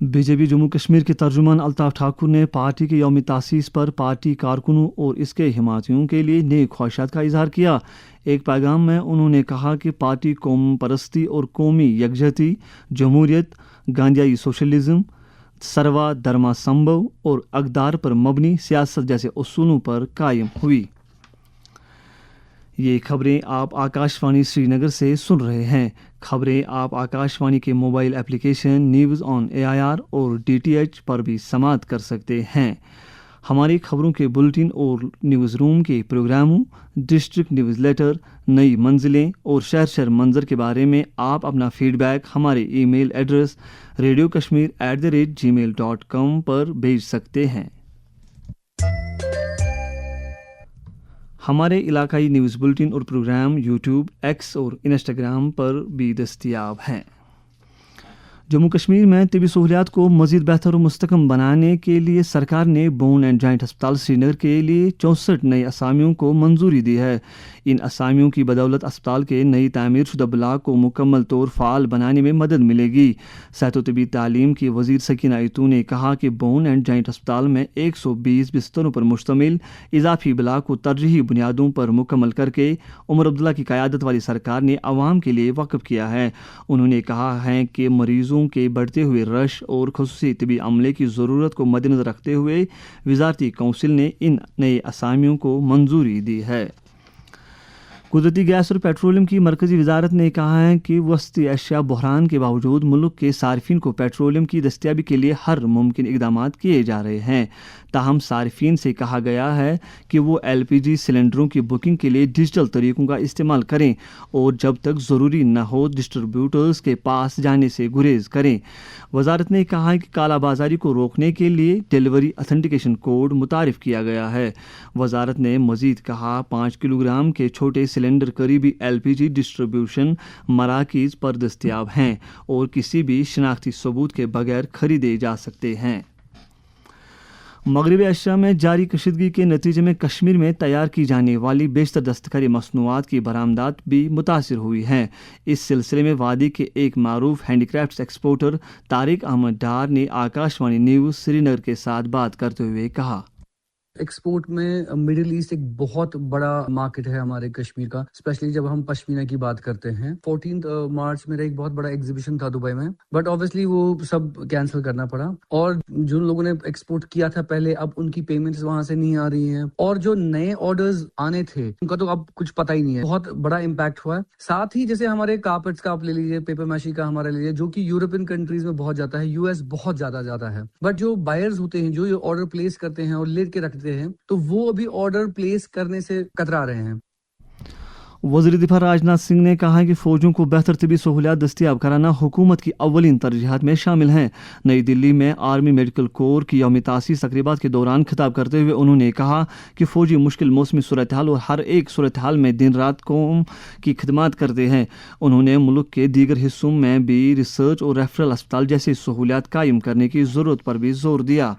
B J پی جموں کشمیر کے ترجمان الطاف ٹھاکر نے پارٹی کے یوم تاسیس پر پارٹی کارکنوں اور اس کے حمایتیوں کے لیے نیک خواہشات کا اظہار کیا۔ ایک پیغام میں انہوں نے کہا کہ پارٹی قوم پرستی اور قومی یکجہتی، جمہوریت، گاندھیائی سوشلزم، سروا دھرما سمبھو اور اقدار پر مبنی سیاست جیسے اصولوں پر قائم ہوئی۔ یہ خبریں آپ آکاش وانی سری نگر سے سن رہے ہیں۔ خبریں آپ آکاش وانی کے mobile application news on AIR اور DTH پر بھی سماعت کر سکتے ہیں۔ ہماری خبروں کے بلٹن اور نیوز روم کے پروگراموں، ڈسٹرکٹ نیوز لیٹر، نئی منزلیں اور شہر منظر کے بارے میں آپ اپنا فیڈ بیک ہمارے ای میل ایڈریس radiokashmir@gmail.com پر بھیج سکتے ہیں۔ ہمارے علاقائی نیوز بلٹن اور پروگرام یوٹیوب، ایکس اور انسٹاگرام پر بھی دستیاب ہیں۔ جموں کشمیر میں طبی سہولیات کو مزید بہتر و مستحکم بنانے کے لیے سرکار نے بون اینڈ جوائنٹ ہسپتال سری نگر کے لیے 64 نئے اسامیوں کو منظوری دی ہے۔ ان اسامیوں کی بدولت اسپتال کے نئی تعمیر شدہ بلاک کو مکمل طور فعال بنانے میں مدد ملے گی۔ صحت و طبی تعلیم کی وزیر سکینہ ایتو نے کہا کہ بون اینڈ جوائنٹ ہسپتال میں 120 بستروں پر مشتمل اضافی بلاک کو ترجیحی بنیادوں پر مکمل کر کے عمر عبداللہ کی قیادت والی سرکار نے عوام کے لیے وقف کیا ہے۔ انہوں نے کہا ہے کہ مریضوں کے بڑھتے ہوئے رش اور خصوصی طبی عملے کی ضرورت کو مد نظر رکھتے ہوئے وزارتی کونسل نے ان نئے اسامیوں کو منظوری دی ہے۔ قدرتی گیس اور پیٹرولیم کی مرکزی وزارت نے کہا ہے کہ وسطی ایشیا بحران کے باوجود ملک کے صارفین کو پیٹرولیم کی دستیابی کے لیے ہر ممکن اقدامات کیے جا رہے ہیں۔ تاہم صارفین سے کہا گیا ہے کہ وہ LPG سلنڈروں کی بکنگ کے لیے ڈیجیٹل طریقوں کا استعمال کریں اور جب تک ضروری نہ ہو ڈسٹریبیوٹرز کے پاس جانے سے گریز کریں۔ وزارت نے کہا کہ کالا بازاری کو روکنے کے لیے ڈیلیوری اتھینٹیکیشن کوڈ متعارف کیا گیا ہے۔ وزارت نے مزید کہا 5 کلو گرام کے چھوٹے سلنڈر قریبی LPG ڈسٹریبیوشن مراکز پر دستیاب ہیں اور کسی بھی شناختی ثبوت کے بغیر خریدے جا سکتے ہیں۔ مغربی ایشیا میں جاری کشیدگی کے نتیجے میں کشمیر میں تیار کی جانے والی بیشتر دستکاری مصنوعات کی برآمدات بھی متاثر ہوئی ہیں۔ اس سلسلے میں وادی کے ایک معروف handicrafts exporter Tariq Ahmad Dar نے Akashvani news Srinagar کے ساتھ بات کرتے ہوئے کہا، ایکسپورٹ میں مڈل ایسٹ ایک بہت بڑا مارکیٹ ہے ہمارے کشمیر کا، اسپیشلی جب ہم پشمینہ کی بات کرتے ہیں۔ 14 مارچ میرا ایک بہت بڑا ایگزیبیشن تھا دبئی میں، بٹ آبویسلی وہ سب کینسل کرنا پڑا، اور جن لوگوں نے ایکسپورٹ کیا تھا پہلے اب ان کی پیمنٹس وہاں سے نہیں آ رہی ہیں، اور جو نئے آرڈرز آنے تھے ان کا تو اب کچھ پتہ ہی نہیں ہے۔ بہت بڑا امپیکٹ ہوا ہے۔ ساتھ ہی جیسے ہمارے کارپیٹس کا آپ لے لیجیے، پیپر میشی کا ہمارا لے لیجیے، جو کہ یورپین کنٹریز میں بہت جاتا ہے، US بہت زیادہ ہے، بٹ جو بائرز ہوتے ہیں جو یہ آرڈر پلیس کرتے ہیں اور لے کے رکھتے ہیں تو وہ ابھی آرڈر پلیس کرنے سے کترا رہے ہیں۔ وزیر دفاع راجناتھ سنگھ نے کہا کہ فوجوں کو بہتر طبی سہولیات دستیاب کرانا حکومت کی اولین ترجیحات میں شامل ہیں۔ نئی دلی میں آرمی میڈیکل کور کی یوم تاسیس تقریبات کے دوران خطاب کرتے ہوئے انہوں نے کہا کہ فوجی مشکل موسمی صورتحال اور ہر ایک صورتحال میں دن رات قوم کی خدمات کرتے ہیں۔ انہوں نے ملک کے دیگر حصوں میں بھی ریسرچ اور ریفرل اسپتال جیسی سہولیات قائم کرنے کی ضرورت پر بھی زور دیا۔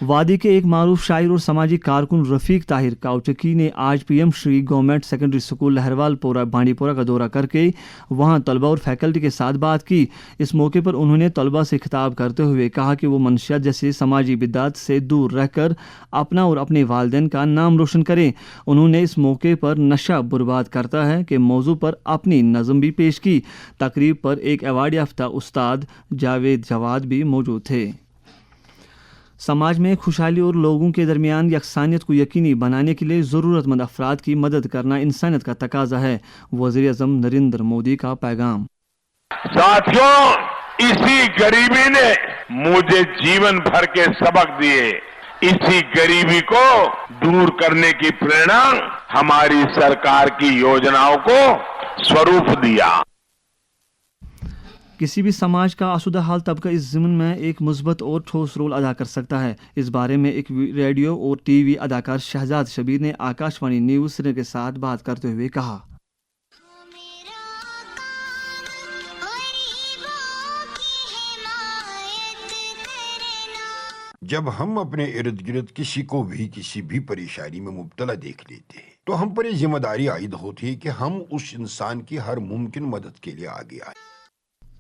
وادی کے ایک معروف شاعر اور سماجی کارکن رفیق طاہر کاوچکی نے آج PM شری گورنمنٹ سیکنڈری اسکول لہروال پورہ بانڈی پورہ کا دورہ کر کے وہاں طلبہ اور فیکلٹی کے ساتھ بات کی۔ اس موقع پر انہوں نے طلبہ سے خطاب کرتے ہوئے کہا کہ وہ منشیات جیسے سماجی بدعات سے دور رہ کر اپنا اور اپنے والدین کا نام روشن کریں۔ انہوں نے اس موقع پر نشہ برباد کرتا ہے کہ موضوع پر اپنی نظم بھی پیش کی۔ تقریب پر ایک ایوارڈ یافتہ استاد جاوید جواد بھی موجود تھے۔ سماج میں خوشحالی اور لوگوں کے درمیان یکسانیت کو یقینی بنانے کے لیے ضرورت مند افراد کی مدد کرنا انسانیت کا تقاضا ہے، وزیر اعظم نریندر مودی کا پیغام۔ ساتھیوں، اسی غریبی نے مجھے جیون بھر کے سبق دیے۔ اسی غریبی کو دور کرنے کی پریرنا ہماری سرکار کی یوجناؤں کو سوروپ دیا۔ کسی بھی سماج کا آسودہ حال طبقہ اس ضمن میں ایک مثبت اور ٹھوس رول ادا کر سکتا ہے۔ اس بارے میں ایک ریڈیو اور ٹی وی اداکار شہزاد شبیر نے آکاش وانی نیوز سری کے ساتھ بات کرتے ہوئے کہا، جب ہم اپنے ارد گرد کسی کو بھی کسی بھی پریشانی میں مبتلا دیکھ لیتے ہیں تو ہم پر یہ ذمہ داری عائد ہوتی ہے کہ ہم اس انسان کی ہر ممکن مدد کے لیے آگے آئیں۔